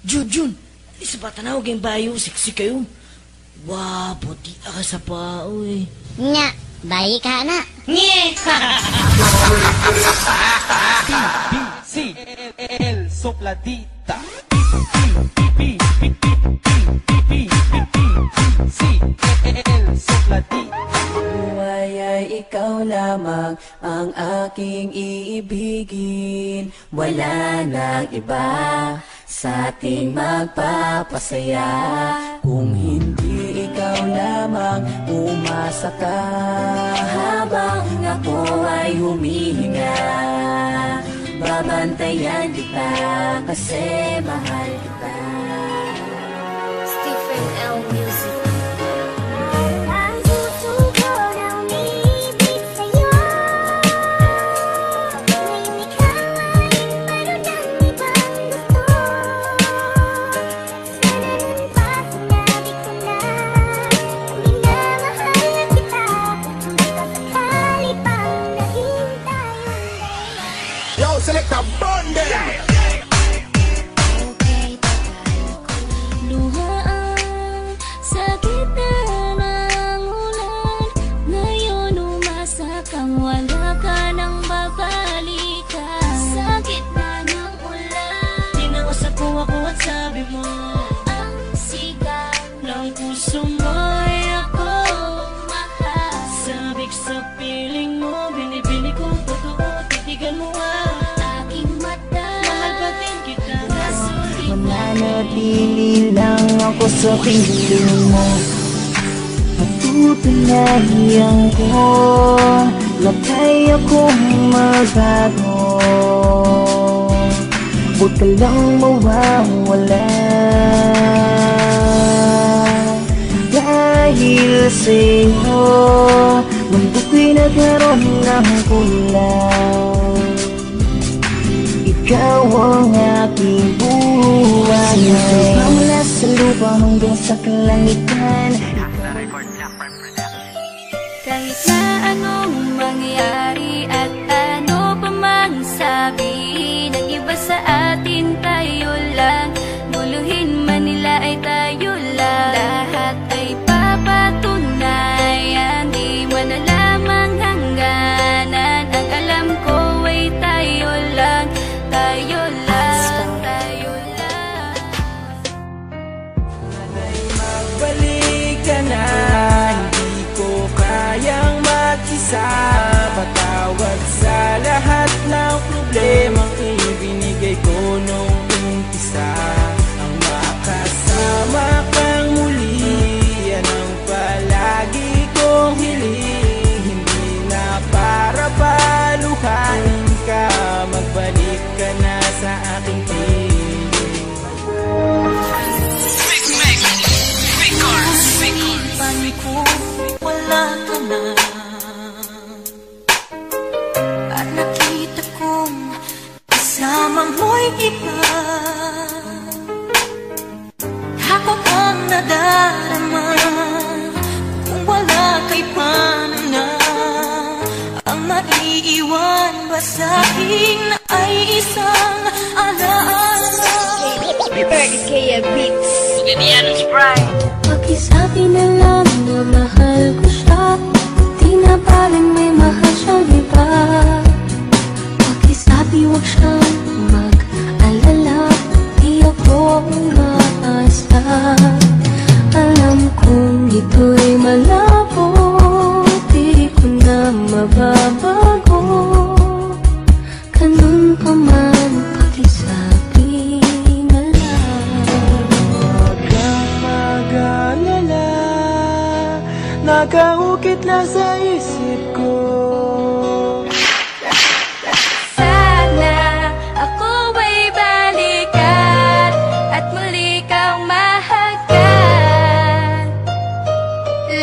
Jun, isa ba tanaw kayong bayo, siksi kayo? Wow, puti ka sa pao eh. Nya, bayi ka na. Nye! BBC, el sopladita. El sopladita. Buhay ay ikaw lamang ang aking iibigin. Wala nang iba sa ating magpapasaya. Kung hindi ikaw lamang, umasa ka habang ako ay humihinga. Babantayan kita kasi mahal kita. Stephen L. Music. Select a bundle. Luhaan sa gitna ng ulan. Ngayon umasa kang wala ka nang babalikan. Sa gitna ng ulan, Tinangasap ko ako at sabi mo, ang sigaw ng puso mo'y ako. mahal. Sabik sa piling mo, binibini ko totoo, titigan mo Aking mata, mahal pa din kita. Mananatili lang ako sa piling mo. Patutunayan ko na kaya kong magbago. Huwag ka lang mawawala. Dahil sa'yo, mundo ko'y nagkaroon ng kulang. Ikaw ang aking buhay. Mula sa lupa hanggang sa kalangitan. kahit na anong mangyari at ano pa mang sabihin ng iba sa atin, tayo lang. Guluhin man nila ay tayo lang. Lahat ay papatunayan, di man na lamang hangganan. Ang alam ko ay tayo lang, tayo lang, tayo lang. Sana'y magbalik ka na. Hindi ko kayang mag-isa. Patawad sa lahat ng problemang ibinigay ko nung umpisa. Ang makasama kang muli, yan ang palagi kong hiling. Hindi na para paluhain ka, magbalik ka na sa aking piling. Isipan ko, wala ka na. At nakita kong kasama mo'y iba. Ako ang nadarama kung wala kay paano na. Ang maiiwan ba sa'kin ay isang alaala. Kaya Beats. Pakisabi na lang na mahal ko siya, di na baling may mahal siyang iba. Pakisabi huwag siyang mag-alala, di ako umaasa. Alam kong ito'y malabo, di ko na mababago. Ganun pa man, pakisabi na lang. Huwag kang mag-alala, nakaukit lang sa isip ko. Sana ako ay balikan at muli kang mahagan.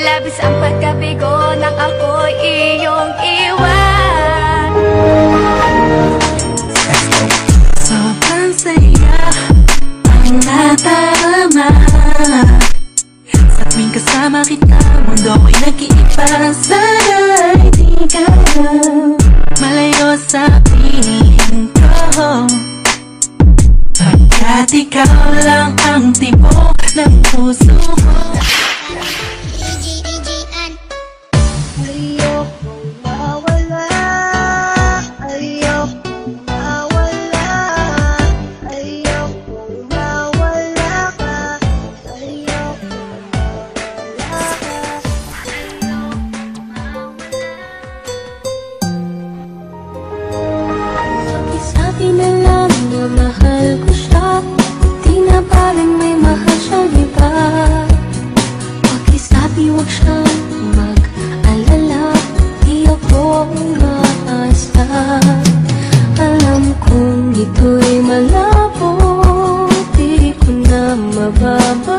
Labis ang pagkabigo nang ako'y iyong iwan. Sobrang saya ang nadarama sa tuwing kasama kita. Mundo ko'y nag-iiba. Sana'y di ka malayo sa piling ko. Pagka At ikaw lang ang tibok ng puso ko. Ayokong mawala, ayokong mawala, ayokong mawala ka, ayokong mawala ka. Sabi na lang na mahal ko siya, di na parang may mahal siyang iba. Pakisabi huwag siyang mag-alala, di ako umaasa. Alam kong ito'y malabo, di ko na mababa.